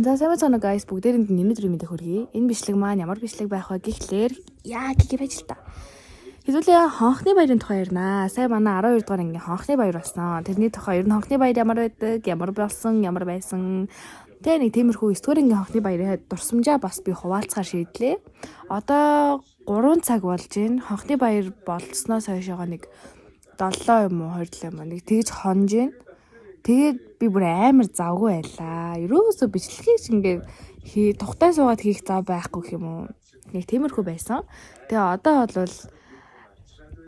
За сайн байна guys, бүгдээрэнд нь өнөөдөр мэдээ хүргэе. Энэ бичлэг маань ямар бичлэг байх вэ гэхлээр яа гэх байж л та. Хэдүүлээ хонхны баярын тухай ярина. Сая манай 12 дугаар ангийн хонхны баяр болсон. Тэрний тухай ер нь хонхны баяр ямар байдаг, ямар болсон, ямар байсан. Тэ нэг тиймэрхүү 9 дугаар ангийн хонхны баярын дурсамжаа бас би хуваалцахаар шийдлээ. Одоо 3 цаг болж байна. Хонхны баяр болсноос хойшоо нэг 7 юм уу 20 юм уу нэг тэгж хонж байна. Тэгээд би бүр амар завгүй байлаа. Ерөөсөө бичлэгийг шиг ингээд тухтай суугаад хийх зав байхгүй гэх юм уу. Нэг тиймэрхүү байсан. Тэгээ одоо бол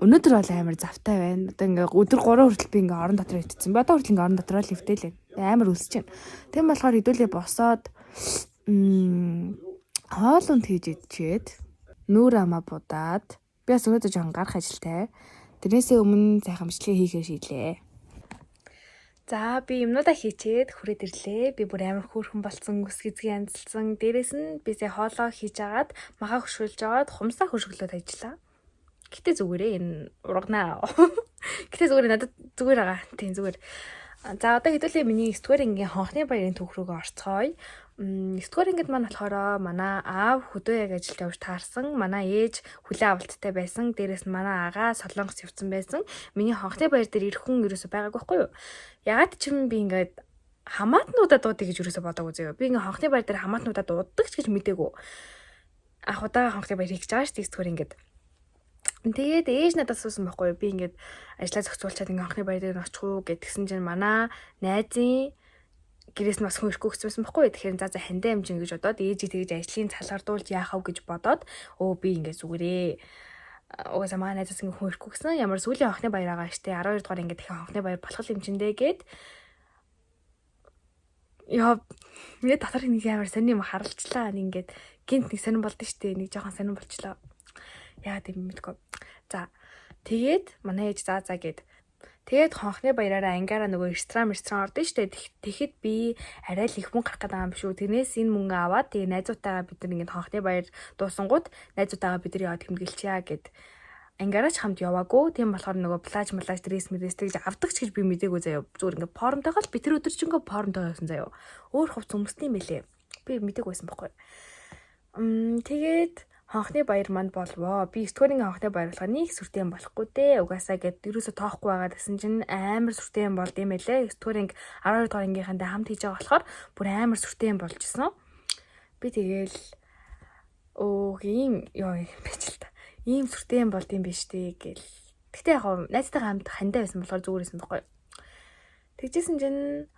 өнөөдөр бол амар завтай байна. Одоо ингээд өдөр 3 хүртэл би ингээд орон дотор өвтцсэн. Одоо хүртэл ингээд орон дотор л өвтөлээ. Амар үлсэж байна. Тийм болохоор хэдүүлээ босоод хоолунд хийж идчихэд нүүр амаа будаад би бас өнөөдөр жоохон гарах ажилтай. Тэрнээсээ өмнө сайхан бичлэгээ хийхээр шийдлээ. За би юмнуудаа хийчээд хүрээд ирлээ. Би бүр амар хөөрхөн болсон, үс гизгий янзлсан. Дээрээс нь би сая хоолоо хийж агаад, магаа хөшгөлж агаад, хумсаа хөшгөлөөд ажиллаа. Гэтэ зүгээрээ энэ урганаа. Гэтэ зүгээр надад зүгээр байгаа. Тийм зүгээр. За одоо хэдүүлээ миний 9 дугаар ангийн хонхны баярын түүх рүүгээ орцгоё. 9 дугаар ангид маань болохоор манай аав хөдөө яг ажилд явж таарсан. Манай ээж хүлээ авалттай байсан. Дээрээс нь манай агаа Солонгос явцсан байсан. Миний хонхны баяр дээр ирэх хүн ерөөсөй байгаагүй байхгүй юу? Ягаад ч юм би ингээд хамаатнуудаа дуудъя гэж ерөөсөй бодоагүй заяа. Би ингээд хонхны баяр дээр хамаатнуудаа дууддаг ч гэж мэдээгүй. Ах удаа хонхны баяр хийж байгаа шүү дээ 9 дугаар ангид. Тэгээд ээж надад асуусан байхгүй юу? Би ингээд ажлаа зохицуулчаад ингээд хонхны баяр дээр очих уу гэдгсэн чинь манай найзын гэрээс нь бас хүн ирэхгүй гэсэн байхгүй юу? Тэгэхээр за хандаа хэмжин гэж бодоод ээжийг тэгж ажлын цалгардуулж яах вэ гэж бодоод би ингээд зүгээрээ угаасаа манай найзаас ингээд хүн ирэхгүй гэсэн ямар сүүлийн хонхны баяр байгаа штэ 12 дугаар ингээд дахин хонхны баяр болох хэмжиндээ гээд яа миний татар нэг амар сонир юм харалчлаа ингээд гинт нэг сонир болдсон штэ нэг жоохон сонир болчлоо. Яа тийм мэдгүй. За тэгээд манай ээж за гээд тэгээд хонхны баяраараа ангиараа нөгөө ресторан ордон штэ. Тэгэхэд би арай л их мөнгө гарах гэдэг юм биш үү. Тэрнээс энэ мөнгө аваад тэгээ найзуудтайгаа бид нар ингээд хонхны баяр дуусангууд найзуудтайгаа бид нар яваад тэмдэглэчихье гэд ангиараач хамт яваагүй. Тийм болохоор нөгөө плаж дресс тэгж авдаг ч гэж би мэдээгүй заяа. Зүгээр ингээд формтойгоо л би тэр өдөржингөө формтой байсан заяа. Өөр хувц хүмүүстэй юм бэлээ. Би мэдээгүй байсан байхгүй. Тэгээд хонхны баяр манд болвоо. Би 9 дугаар хонхны баяр болохоо нэг сүртэй юм болохгүй дээ. Угаасаа гэд ерөөсө тоохгүй байгаа гэсэн чинь амар сүртэй юм болд юм байлээ. 9 дугаар 12 дугаар ангийнхандаа хамт хийж байгаа болохоор бүр амар сүртэй юм болж исэн. Би тэгээл ийм ёо байж л та. Ийм сүртэй юм болд юм биш дээ гэл. Гэтэ яг найзтайгаа хамт хандаа байсан болохоор зүгээр байсан байхгүй. Тэгжсэн чинь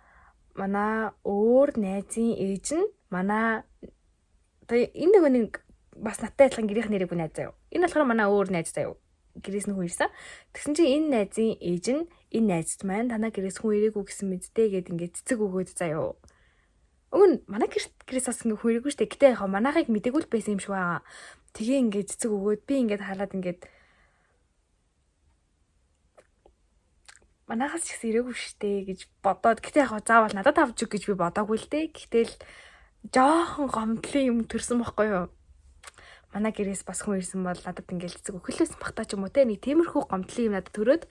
манай өөр найзын ээж нь манай энэ нэг бас надтай адилхан гэрийнх нэрийг бүр найз заяа. Энэ болохоор манай өөр найз заяа. Гэрээс нь хүн ирсэн. Тэгсэн чинь энэ найзын ээж нь энэ найзд маань танаа гэрээс хүн ирээгүй гэсэн мэдтэй гээд ингээд цэцэг өгөөд заяа. Өгн манай гэрээс бас ингээд хүн ирээгүй штэ. Гэтэ яг манайхыг мэдээгүй л байсан юм шиг байгаа. Тэгээ ингээд цэцэг өгөөд би ингээд хараад ингээд манайхаас ч гэсэн ирээгүй штэ гэж бодоод гэтэ яг заавал надад авч өг гэж би бодоогүй л дээ. Гэтэл жоохон гомдлын юм төрсөн байхгүй юу? Манай гэрээс бас хүн ирсэн бол надад ингээл цэцэг өгөхлөөс багтаа ч юм уу те нэг тиймэрхүү гомдлын юм надад төрөөд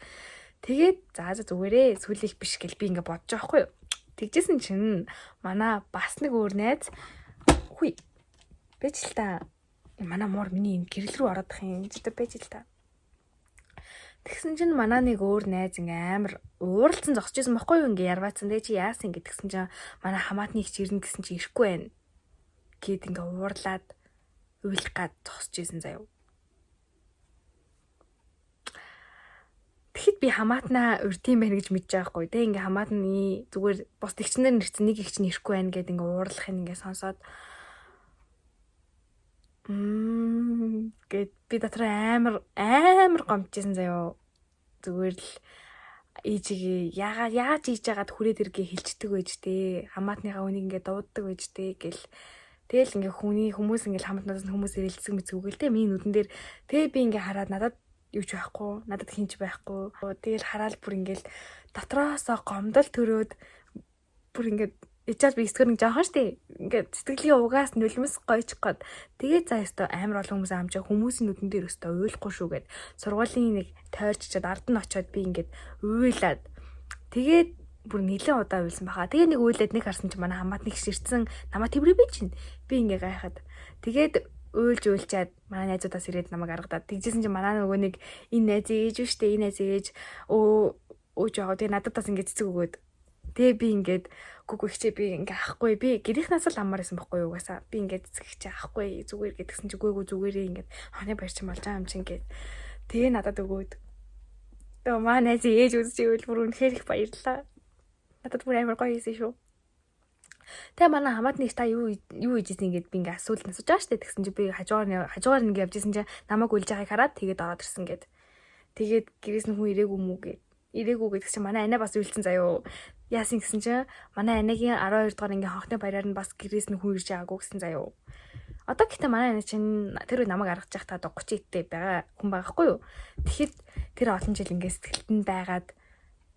тэгээд за зүгээрээ сүлих биш гэл би ингээ бодож байгаа хгүй юу. Тэгжсэн чинь манай бас нэг өөр найз хүй байж л та манай муур миний энэ гэрэл рүү ороод их юм зүйтэй байж л та. Тэгсэн чинь манай нэг өөр найз ингээ амар ууралцсан зогсож байсан байхгүй юу ингээ ярваацсан дээ чи яасан гэдгсэн чинь манай хамаатны их ирнэ гэсэн чи ирэхгүй байна гэд ингээ уурлаад уйлах гад зогсож исэн заяа. Тэгэхэд би хамаатнаа урдсан байна гэж мэдэж байгаа хгүй. Тэ ингээ хамаатны зүгээр бос тэгчнэр нэрсэн нэг их чинь ирэхгүй байна гэд ингээ уурлах юм ингээ сонсоод гэд би дотор амар гомдчихсан заяа. Зүгээр л ээжигээ яаж хийж яагаад хүрээд иргээ хэлцдэг байж тээ. Хамаатныхаа үнийг ингээ дууддаг байж тээ гэл тэгэл ингээ хүмүүс ингээ хамтнаас хүмүүс ирэлцэг мэцгүүгээл те миний нүдэн дээр тэгээ би ингээ хараад надад юу ч байхгүй надад хинч байхгүй тэгэл хараад бүр ингээл дотроосоо гомдол төрөөд бүр ингээд ичаад би эсвэл нэг жоохон штэ ингээд сэтгэлийн угаас нулимс гойч гоод тэгээ за ёстой амар олон хүмүүс амжаа хүмүүсийн нүдэн дээр өстой уйлахгүй шүү гэд сургуулийн нэг тойрччаад ард нь очиод би ингээд уйлаад тэгээд бүр нэлээд удаа уйлсан баха. Тэгээ нэг уйлаад нэг харсан чи манай хамаат нэг ширцэн намаа тэврээ би чинь. Би ингээ гайхаад. Тэгээд уйлчаад манай найзуудаас ирээд намайг аргадаад. Тэгжсэн чи манай нөгөө нэг энэ найз ээж үү штэ, энэ найз ээж өөж байгаа. Тэгээ нададаас ингээ цэцэг өгөөд. Тэгээ би ингээд гүг ихчээ би ингээ ахгүй би гэрийнхнээс л амар байсан байхгүй юу угаасаа. Би ингээд цэцэг ихчээ ахгүй зүгээр гэдгсэн чи гүйгүү зүгээрээ ингээд ханы барьч юм болж байгаа юм чи ингээд. Тэгээ надад өгөөд. Тэгээ манай найз ээж үзчихвэл бүр үнэхээр их баярлаа. Надад бүр амар гоё хийсэн шүү. Тэгээ манай хамаатны та юу хийжсэн ингээд би ингээ асуулт асууж байгаа штэ тэгсэн чи би хажуугаар нэг явжсэн чи намайг үлж байгааг хараад тэгээд ороод ирсэн гэд. Тэгээд гэрээс нь хүн ирээгүй мүү гэд. Ирээгүй гэдэг чи манай анаа бас үлдсэн заяо. Яасан гэсэн чи манай анагийн 12 дугаар ингээ хонхны баяраар нь бас гэрээс нь хүн ирж байгаагүй гэсэн заяо. Одоо гэхдээ манай анаа чинь тэр намайг аргаж явах та 30 идтэй байгаа хүн байгаахгүй юу. Тэгэхэд тэр олон жил ингээ сэтгэлтэнд байгаад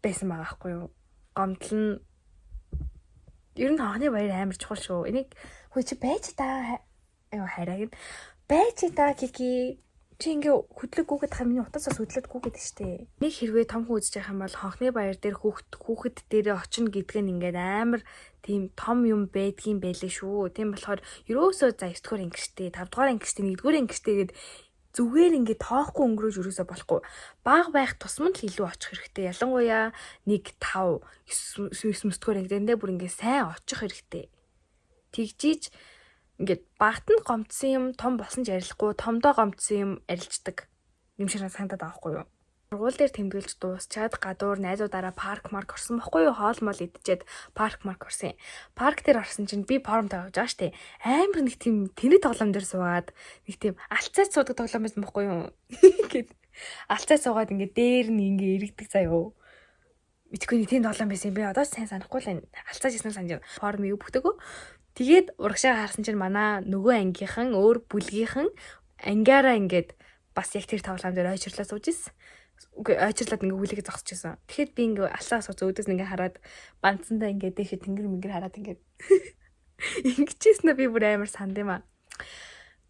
байсан байгаахгүй юу. Гомдол нь ер нь хонхны баяр амар чухал шүү. Энийг хөө чи байж та хайраг нь байж та кики чи ингээ хөдлөггүйгээд хаа миний утасаас хөдлөдгүйгээд штэ. Нэг хэрвээ том хүн үзэж явах юм бол хонхны баяр дээр хүүхэд дээрээ очино гэдг нь ингээд амар тийм том юм байдгийн байлээ шүү. Тийм болохоор ерөөсөө за 9 дугаар ангиштэй 5 дугаар ангиштэй 1 дугаар ангиштэй гэд зүгээр ингээд тоохгүй өнгөрөөж ерөөсөө болохгүй. Бага байх тусман л илүү очих хэрэгтэй. Ялангуяа 1 5 9 дугаар ангидээ бүр ингээд сайн очих хэрэгтэй. Тэгжиж ингээд багт нь гомдсон юм том болсон ч ярилцахгүй томдоо гомдсон юм арилждаг юм шиг санагдаад байгаа хгүй юу. Сургууль дээр тэмдэглэж дуусчаад гадуур найзуудаараа парк марк орсон байхгүй юу. Хоол мол идчихэд парк марк орсон. Парк дээр орсон чинь би форумтай явж байгаа штэ. Амар нэг тийм тэнэг тоглоом дээр суугаад нэг тийм алцаад суудаг тоглоом байсан байхгүй юу. Гэт алцаад суугаад ингээд дээр нь ингээд иргэдэг заяо. Мэдгүй нэг тийм тоглоом байсан. Би одоо сайн санахгүй л алцаад ирсэн санаж байна. Форум юу бүгдэгөө. Тэгээд урагшаа харсан чинь манай нөгөө ангийнхан өөр бүлгийнхэн ангиараа ингээд бас яг тэр тоглоом дээр ойчрлаа сууж ирсэн. Ойчрлаад ингээ хүлээгээ зогсож байсан. Тэгэхэд би ингээ алсаа сууж өөдөөс ингээ хараад банцсандаа ингээ дээшээ тэнгэр мэнгэр хараад ингээ ингэжсэн би бүр амар санд юм аа.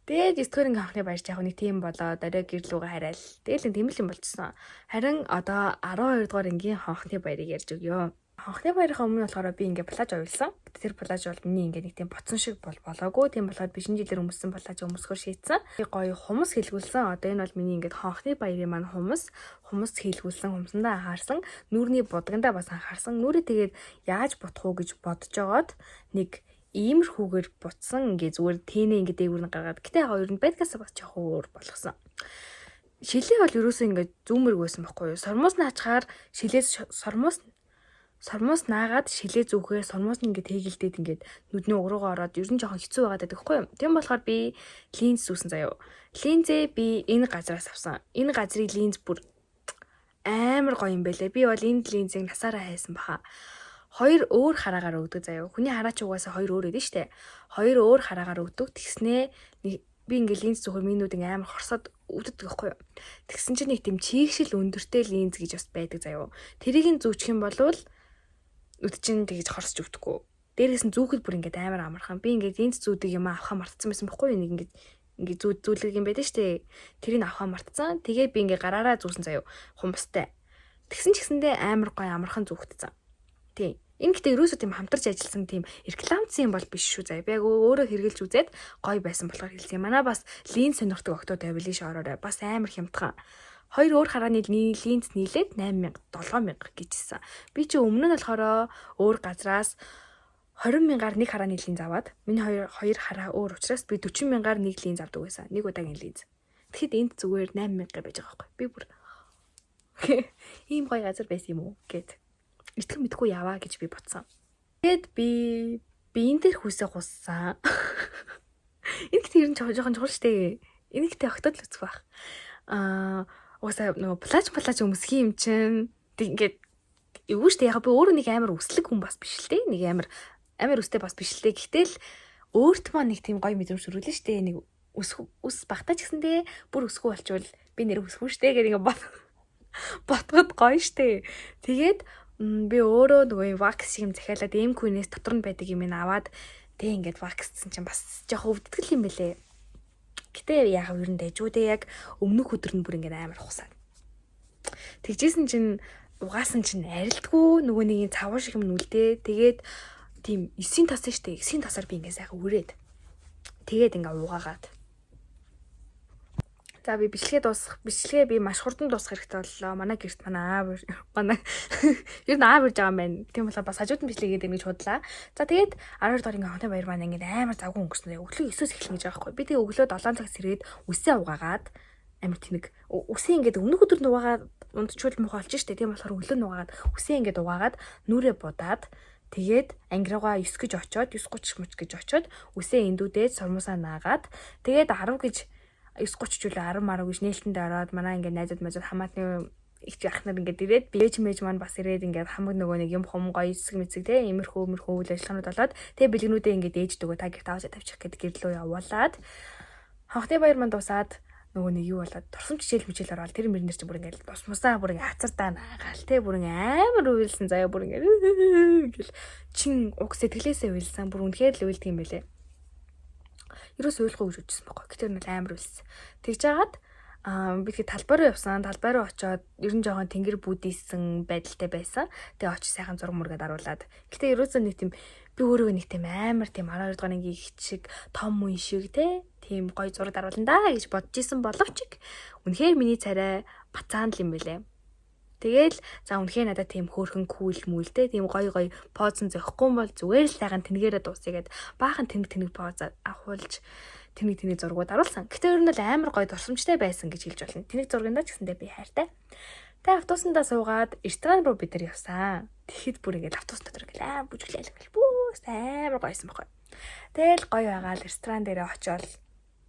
Тэгээд 9 дугаар анхны баярч яг нэг тийм болоод орой гэр лугаа хараал. Тэгэл тийм л юм болчихсон. Харин одоо 12 дугаар ангийн хонхны баярыг ярьж өгье. Хонхны баярынхаа өмнө болохоор би ингээ плаж уйлсан. Тэр плаж бол миний ингээ нэг тийм боцсон шиг болоогүй. Тийм болохоор бишин жилээр өмссөн плаж өмсгөр шийдсэн. Би гоё хумс хэлгүүлсэн. Одоо энэ бол миний ингээ хонхны баярын маань хумс хэлгүүлсэн, хумсандаа анхаарсан, нүүрний будгандаа бас анхаарсан. Нүрээ тэгээд яаж бутах уу гэж бодож жогоод нэг иймэрхүүгээр бутсан ингээ зүгээр тэнэ ингээ дээгүүр нь гаргаад. Гэтэ яг ер нь байдгаас бас жоох өөр болгосон. Шилээ бол ерөөсөө ингээ зүүмэрг байсан байхгүй юу? Сормоос наачаар шилээс сормоос наагаад шилээ зүгээр сормоос нь ингээд тэгэлдээд ингээд нүдний угруугаа ороод ер нь жоохон хэцүү байгаад байдаг хгүй юу. Тийм болохоор би линз зүүсэн заяо. Линзээ би энэ газраас авсан. Энэ газрын линз бүр амар гоё юм байлээ. Би бол энэ линзийг насаараа хайсан баха. Хоёр өөр хараагаар өгдөг заяо. Хүний хараач угаасаа хоёр өөр эдэн штэ. Хоёр өөр хараагаар өгдөг. Тэгснээ би ингээд линз зүгээр минууд ингээд амар хорсоод өвддөг байхгүй юу. Тэгсэн чинь нэг тийм чийгшил өндөртэй линз гэж бас байдаг заяо. Тэрийг нь зүүчих юм бол үд чинь тэгж хорсож өвдөхгүй. Дээрээс нь зүүхэд бүр ингээд амар амархан. Би ингээд линз зүүдэг юм авахаа мартсан байсан байхгүй юу. Нэг ингээд зүүлэг юм байдаг штэ. Тэрийг авахаа мартсан. Тэгээ би ингээд гараараа зүүсэн заяо. Хумстай. Тэгсэн ч гэсэндээ амар гоё амархан зүүхтсэн. Тий. Энэ гэдэг ерөөсөө тийм хамтарч ажилласан тийм рекламцсан юм бол биш шүү заяа. Би яг өөрөө хэрглэж үзээд гоё байсан болохоор хэлсэн юм. Манай бас линз сонирхдаг октод тавилын шороорой. Бас амар хямдхан. Хоёр өөр харааны линз нийлээд 8000 7000 гэжсэн. Би чи өмнө нь болохоор өөр газраас 20,000-аар нэг харааны линз аваад миний хоёр хараа өөр учраас би 40,000-аар нэг линз авдаг байсан. Нэг удаагийн линз. Тэгэхэд энд зүгээр 8,000 байж байгаа байхгүй. Би бүр ийм гоё газар байсан юм уу гэд итгэх мэдгүй яваа гэж би бодсон. Тэгэд би энэ дээр хүсээ гуссан. Энэ гэхдээ ер нь жоохон чухал штэ. Энэ гэхдээ октод л үзэх байх. Уусаа нөгөө плаж өмсөх юм чинь ингээд эвгүй штэ. Яг би өөрөө нэг амар өслөг хүн бас биш л те. Нэг амар өстэй бас биш л те. Гэтэл өөрт маань нэг тийм гоё мэдрэмж төрүүлнэ штэ. Нэг ус багтаа ч гэсэндээ бүр өсгөө болчвол би нэр өсгөө штэ гэх ингээд ботгод гоё штэ. Тэгээд би өөрөө нөгөө вакс шиг юм захиалаад эмкүнээс дотор нь байдаг юм аваад тэг ингээд ваксцсан чинь бас жоох өвддөг юм бэлээ. Гэтэ яг ер нь дэжүүдээ яг өмнөх өдөр нь бүр ингээд амар хусаад. Тэгжсэн чинь угаасан чинь арилдгүй нөгөө нэг цавуу шиг юм нүлдээ. Тэгээд тийм 9-ийн тас штэ. 9-ийн тасаар би ингээ сайхан үрээд. Тэгээд ингээ угаагаад. За би бичлэгээ би маш хурдан дуусгах хэрэгтэй боллоо. Манай гэрт манай ер нь аав ирж байгаа юм байна. Тийм болохоор бас хажууд нь бичлэгээ гэдэг нэг худлаа. За тэгээд 12 дахь ингээ хонтой баяр маань ингээ амар завгүй өнгөрсөн. Өглөө 9-өөс эхэлнэ гэж байгаа байхгүй. Би тэгээ өглөө 7 цагт сэрээд үсээ угаагаад амар тэнэг. Үсээ ингээд өмнөх өдөр нь угаагаад ундчул мохоо олж штэ. Тийм болохоор өглөө нь угаагаад үсээ ингээд угаагаад нүрээ будаад тэгээд ангиргаа 9 гэж очоод 9:30 мөч гэж очоод үсээ эндүүдээд сормосаа наагаад тэгээд 10 гэж 9:30 ч үлээ 10 марав гэж нээлтэндээ ороод манай ингээд найзууд мазууд хамаатны их ахнаар ингээд ирээд бэж маань бас ирээд ингээд хамаг нөгөө нэг юм хум гоё эсэг мэцэг те иймэрхүү үйл ажиллагаанууд болоод тэгээ бэлгнүүдээ ингээд ээждэг гоо та гэрт аваад тавьчих гэдэг гэрлөө явуулаад хонхны баяр маань дуусаад нөгөө нэг юу болоод турсамж хичээл ороод тэр мөрнөр чи бүр ингээд тусмасаа бүр ингээд хацардаа наагаал те бүр ингээд амар уйлсан заяа бүр ингээд гэл чин уг сэтгэлээсээ уйлсан бүр үнэхээр л уйлдаг юм байлээ. Ерөөс уйлахгүй гэж үзсэн байхгүй. Гэтэ нэг амар уйлсан. Тэгж жагаад би тэгээд талбай руу явсан. Талбай руу очоод ер нь жоохон тэнгэр бүдийсэн байдалтай байсан. Тэгээ очиж сайхан зураг мөргөд аруулаад. Гэтэ ерөөсөө нэг тийм би өөрөө нэг тийм амар тийм 12 дугаар ангийн их шиг том үн шиг те тийм гоё зураг аруулна да гэж бодож исэн боловч үнэхээр миний царай бацаан л юм бэлээ. Тэгэл за үнэхээр надад тийм хөөрхөн кул мүлтэй тийм гоё позон зөхгүй бол зүгээр л сайхан тэнэгээрээ дуусъягээд баахан тэнэг поз авахулж тэнэг зургууд аруулсан. Гэтэ ер нь л амар гоё дурсамжтай байсан гэж хэлж болно. Тэнэг зургиндаа ч гэсэндээ би хайртай. Тэгээ автобусандаа суугаад ресторан руу бид нар явсан. Тэгэхэд бүр ингээд автобус дотор ингээд амар бүжиглээл бүүс амар гоёсэн байхгүй. Тэгэл гоё байгаа л ресторан дээрээ очиод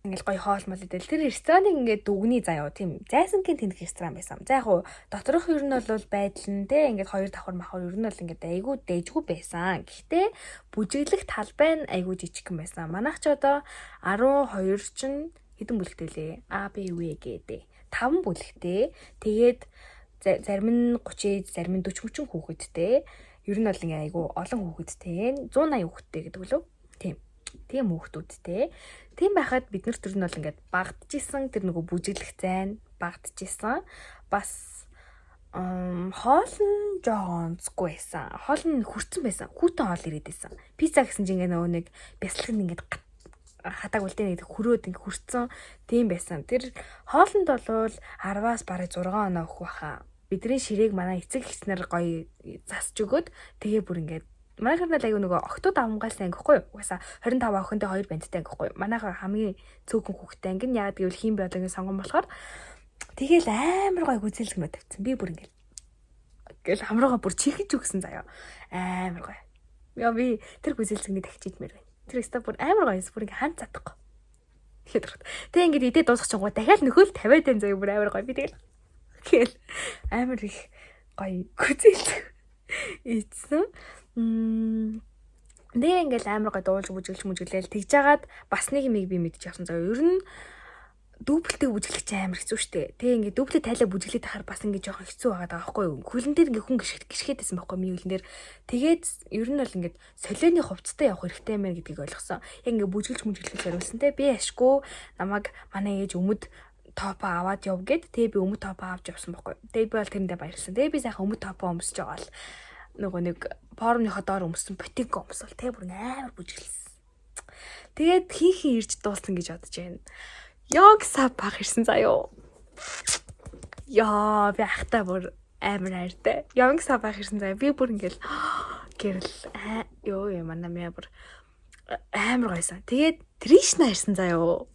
ингээл гоё хоол мол идэл тэр рестораныг ингээд дүгний заяа тийм зайсангийн тэнэг ресторан байсан. За яг хуу доторх ер нь бол байдал нь те ингээд 2 давхар махар ер нь бол ингээд айгүй дээжгүй байсан. Гэхдээ бүжиглэх талбай нь айгүй жижигхэн байсан. Манайх ч одоо 12 чинь хэдэн бүлэгтэй лээ? А Б В гэдэг 5 бүлэгтэй. Тэгээд зарим нь 30, зарим нь 40 хүүхэдтэй. Ер нь бол ингээ айгүй олон хүүхэдтэй. 180 хүүхэдтэй гэдэг үлээ. Тийм хүүхдүүдтэй. Тийм байхад бид нар тэр нь бол ингээд багдчихсан тэр нөгөө бүжиглэх зайн багдчихсан. Бас хоол нь жоонцгүй байсан. Хоол нь хүрцэн байсан. Хүүтэн хоол ирээд байсан. Пицца гэсэн чинь ингээ нөгөө нэг бясалгал нь ингээд хатаг үлдээ нэг хөрөөд ингээ хүрцэн тийм байсан. Тэр хоолнд бол 10-аас бараг 6 оноо өгөх баха. Бидний ширээг манай эцэг эхчнэр гоё засч өгөөд тэгээ бүр ингээд манайхаар л аягүй нөгөө октод авамгаалсан анги хгүй юу? Угаасаа 25 охинтой 2 бандтай анги хгүй юу? Манайхаар хамгийн цөөхөн хүүхдтэй анги нь яагаад гэвэл хийм биологийн сонгон болохоор тэгээл амар гоё гүзэлгнүүд тавьсан. Би бүр ингээл хамрууга бүр чихэж өгсөн заяа. Амар гоё. Яа би тэр гүзэлгнийг тагчидмээр байна. Тэр өстө бүр амар гоёс бүр ингээ ханд цадахгүй. Тэг ингээд идээ дуусах чингуу дахиад нөхөл 50 тань заяа бүр амар гоё. Би тэгэл амар их гоё гүзэл ийдсэн. Тэгээ ингээл амар гой дуулж бүжиглээл тэгж жагаад бас нэг юм би мэдчих явсан заяа. Ер нь дүүплтэй бүжиглэх чинь амар хэцүү шттэ. Тэгээ ингээд дүүплээ тайлаа бүжиглээд тахаар бас ингээд жоохон хэцүү байгаа байхгүй юу? Хөлн дээр ингээд хүн гიშгэдсэн байхгүй юу? Хөлн дээр. Тэгээд ер нь бол ингээд солионы хувцастай явах хэрэгтэй мэн гэдгийг ойлгосон. Яг ингээд бүжиглэж хариулсан те. Би ашгүй намайг манай ээж өмд топо аваад яв гэд. Тэгээ би өмд топо авч явсан байхгүй юу? Тэгээ би бол тэрэндээ баярлсан. Тэгээ би сайхан өмд топо өмсөж байгаа л нөгөө нэг форумныхоо доор өмсөн ботик өмсөл тэгээ бүр амар бүжиглсэн. Тэгээд хийхин ирж дуулсан гэж бодож байна. Яг сав бах ирсэн заяо. Яа би ахтай бүр амар хайртай. Яг сав бах ирсэн заяа. Би бүр ингээл гэрэл ёо манай мэ бүр амар гойсон. Тэгээд Тришна ирсэн заяо.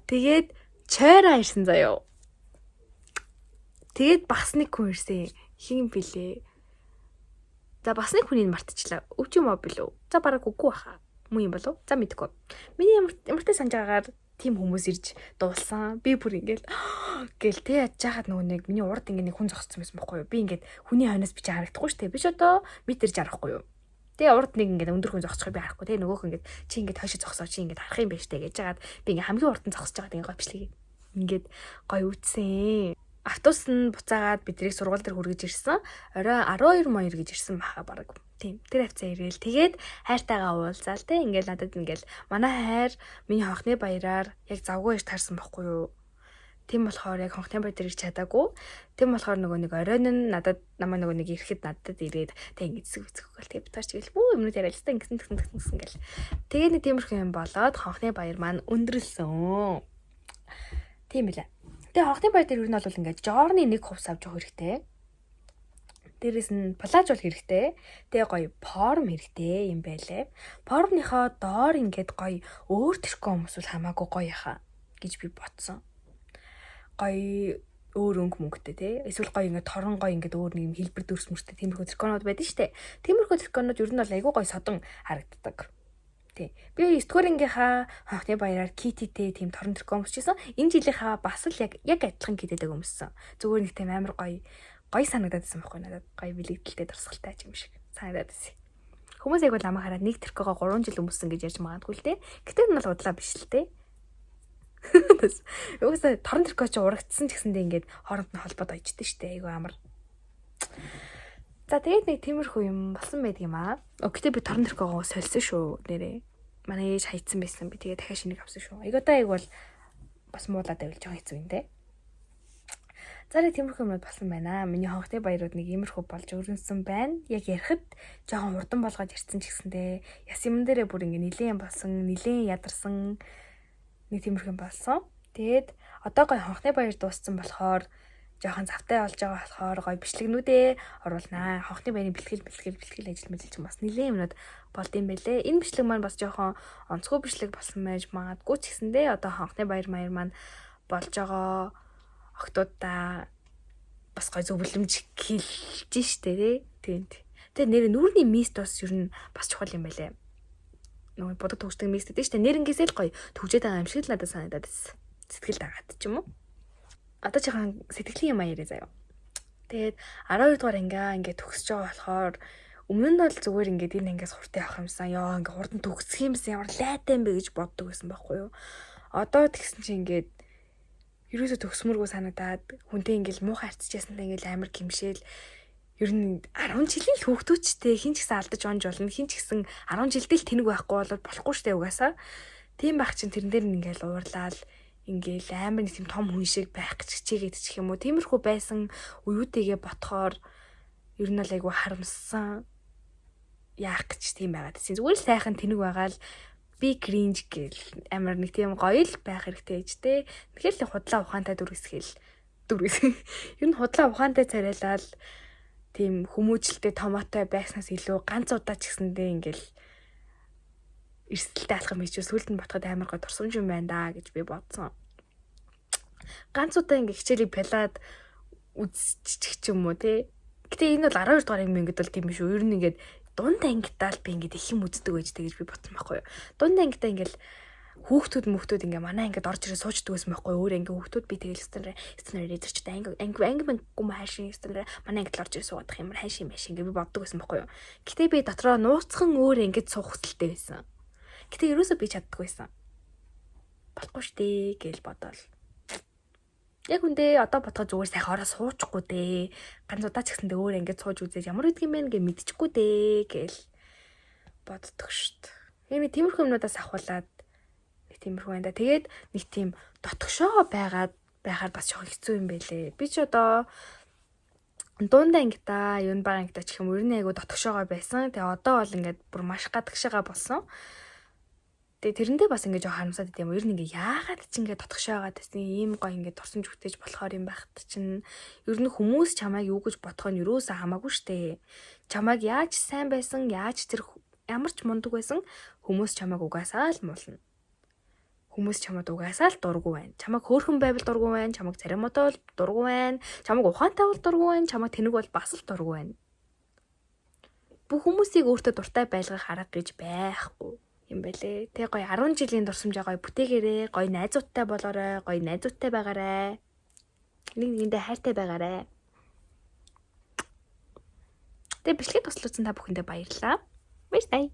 Тэгээд Чойра ирсэн заяо. Тэгээд бас нэг хүн ирсэн. Хин блэ? За бас нэг хүнийг мартчихлаа. Өвч юм аа билүү? За бараг үгүй баха. Муу юм болов? За мэдгүй. Миний ямартай санаж байгаагаар тийм хүмүүс ирж дуулсан. Би бүр ингээл гэл тэ яж хаад нөгөө нэг миний урд ингээ нэг хүн зогссон байсан байхгүй юу? Би ингээд хүний хойноос би ч харагдахгүй шүү дээ. Би ч одоо метрж харахгүй юу? Тэгээ урд нэг ингээд өндөр хүн зогсохыг би харахгүй. Тэгээ нөгөөх ингээд чи ингээд хойшоо зогсоо чи ингээд харах юм байна штэ гэж жагаад би ингээ хамгийн урд нь зогсож байгаа ингээ гойвчлээ. Ингээд гоё үтсэн. Автобус нь буцаагаад биднийг сургууль дээр хүргэж ирсэн. Орой 12 моёр гэж ирсэн баха баг. Тийм. Тэр хавцаа ирээл. Тэгээд хайртайгаа уулзаал те. Ингээл надад ингээл манай хайр миний хонхны баяраар яг завгүй иш таарсан байхгүй юу. Тийм болохоор яг хонхны баяр дээр ирч чадаагүй. Тийм болохоор нөгөө нэг оройн нь намайг нөгөө нэг ирэхэд надад ирээд тэг ингэ зүг гэл тэг битарч гээл бүү юмнууд яриалцсан ингэсэн гэл. Тэгээ нэг тиймэрхүү юм болоод хонхны баяр маань өндөрлсөн. Тийм билээ. Тэгээ хонхны баяр дээр юу нь бол ингээд жорны нэг хувс авч явах хэрэгтэй. Дээрээс нь плаж бол хэрэгтэй. Тэгээ гоё форм хэрэгтэй юм байлээ. Формныхоо доор ингээд гоё өөр төрхөө хүмүүс хамаагүй гоё яхаа гэж би бодсон. Гоё өөр өнгө мөнгөтэй тий. Эсвэл гоё ингээд торон гоё ингээд өөр нэг юм хэлбэр дүрс мөртэй тиймэрхүү зөркөнүүд байдаг штэ. Тиймэрхүү зөркөнүүд ер нь бол айгүй гоё содон харагддаг. Тий. Би 9-р хонхны баяраар кититэй тийм торон зөркөн өмсчихсэн. Энэ жилийнхаа бас л яг адилхан китидэг өмссөн. Зүгээр нэг тийм амар гоё санагдаад байсан байхгүй надад. Гоё бэлэгдэлтэй дурсгалтай юм шиг санагдаад байсан. Хүмүүс яг бол намайг хараад нэг тэрхгоо 3 жил өмссөн гэж ярьж магадгүй л тий. Гэтэ энэ бол удлаа биш л тий. Угсаа торон тэрхгоо чи урагдсан ч гэсэндээ ингээд хооронд нь холбоод ойчдээ штэ. Айгүй амар. За тэгээд нэг тиймэрхүү юм болсон байдаг юм аа. Гэтэ би торон тэрхгоо сольсон шүү нэрээ. Манай ээж хайцсан байсан. Би тэгээ дахиад шинийг авсан шүү. Айгуудаа яг бол бас муулаад байвал жоо хэцүү юм те. За нэг тиймэрхүү юмуд болсон байна. Миний хонхны баярууд нэг иймэрхүү болж өрнөсөн байна. Яг ярихад жоохон урдан болгоод ярьсан ч гэсэндээ яс юм дээрээ бүр ингээ нилээн болсон, нилээн ядарсан нэг тиймэрхүү болсон. Тэгээд одоо гой хонхны баяр дууссан болохоор жоохон завтай болж байгаа болохоор гой бичлэгнүүдээ оруулнаа. Хонхны баярын бэлтгэл ажил мэдэлж бас нилээн юмнууд болд юм байлээ. Энэ бичлэг маань бас жоохон онцгой бичлэг болсон байж магадгүй ч гэсэндээ одоо хонхны баяр маань болж байгаа октоудаа бас гой зөвлөмж хэлж штэ тий. Тэгээ нэр нүүрний мист бас ер нь бас чухал юм байлээ. Нөгөө бодод төгсдөг мист дээ штэ. Нэрнгээсээ л гой төгжээд байгаа юм шиг л надад санагдаад байсан. Сэтгэл дагаад ч юм уу. Одоо жоохон сэтгэлийн юм яриа заяа. Тэгээд 12 дугаар ингээ төгсөж байгаа болохоор өмнө нь бол зүгээр ингээд энэ ангиас хурдан явах юмсан. Яа ингээ хурдан төгсөх юмсан ямар лайтай юм бэ гэж боддог байсан байхгүй юу. Одоо тэгсэн чинь ингээд ерөөсө төгсмөргөө санагдаад хүнтэй ингээл муухай харцчихсантай ингээл амар гимшээл ер нь 10 жилийн л хүүхдүүчтэй хин ч гэсэн алдаж онж болно. Хин ч гэсэн 10 жилдээ л тэнэг байхгүй бол болохгүй штэ угаасаа. Тийм байх чинь тэрэн дээр нь ингээл уурлаад ингээл амар нэг тийм том хүн шиг байх гэж хичээгээд чих юм уу. Тиймэрхүү байсан уюутайгээ ботхоор ер нь л айгүй харамссан яах гэж тийм байгаад тийм зүгээр л сайхан тэнэг байгаа л би кринж гэл амар нэг тийм гоё л байх хэрэгтэй ч те. Тэгэхээр л худлаа ухаантай дүрсгэл. Ер нь худлаа ухаантай царайлал тийм хүмүүжлтэй томоотой байснаас илүү ганц удаа ч гэсэндээ ингээл эрсдэлтэй алхам хийж сүлд нь ботход амар гой турсамж юм байна да гэж би бодсон. Ганц удаа ингээ хичээлийг пялаад үзчих ч юм уу те. Гэтэ энэ бол 12 дугаар анги ингээд бол тийм биш үү. Ер нь ингээд дунд ангитаал би ингээд их юм үздэг байжтэй гэж би бодсон байхгүй юу. Дунд ангитаа ингээл хүүхдүүд ингээ манай ингээд орж ирээ суучдаг байсан байхгүй юу. Өөр ингээ хүүхдүүд би тэгэл стенер рейдерчтэй анги гум хайшин стенер манай ангид орж ирээ суугадах юм хайшин байшин ингээ би боддог байсан байхгүй юу. Гэтэ би дотроо нууцхан өөр ингээд суух хөстөлтэй байсан. Гэтэ ерөөсөө би чаддаггүй байсан. Болохгүй штэ гэж бодоол. Яг үндэ одоо бодоход зүгээр сайхан ороо суучихгүй дээ. Ганц удаа ч гэсэндээ өөр ингээд сууж үзээд ямар үдг юм бэ гэж мэдчихгүй дээ гэж боддог шít. Яг нэг тиймэрхүү юмнуудаас ахуулаад нэг тиймэрхүү байна да. Тэгээд нэг тийм дотгошоо байгаад бас жоохон хэцүү юм байлээ. Би ч одоо дунд ангитаа, юун баг ангитаа ч юм уу ер нь айгу дотгошоогоо байсан. Тэгээ одоо бол ингээд бүр маш гадагшаага болсон. Тэгээ тэрэндээ бас ингээд жоо харамсаад байт юм. Ер нь ингээд яагаад ч ингээд дотгошоогоод байсан ийм гоё ингээд турсамж өгтөж болохоор юм байхт чинь ер нь хүмүүс чамайг юу гэж бодох нь юусаа хамаагүй штэ. Чамайг яаж сайн байсан, яаж тэр ямар ч мундаг байсан хүмүүс чамайг угаасаа л муулна. Хүмүүс чамайг угаасаа л дургу байна. Чамайг хөөрхөн байвал дургу байна, чамайг цараматай бол дургу байна, чамайг ухаантай бол дургу байна, чамайг тэнэг бол бас л дургу байна. Бүх хүмүүсийг өөртөө дуртай байлгах арга гэж байхгүй юм байлээ. Тэ гоё 10 жилийн дурсамжаа гоё бүтээгээрээ, гоё найзуудтай болоорой, гоё найзуудтай байгаарай. Нэг нэгэндээ хайртай байгаарай. Тэ бичлэг туслуулсан та бүхэндээ баярлалаа. Баярлалаа.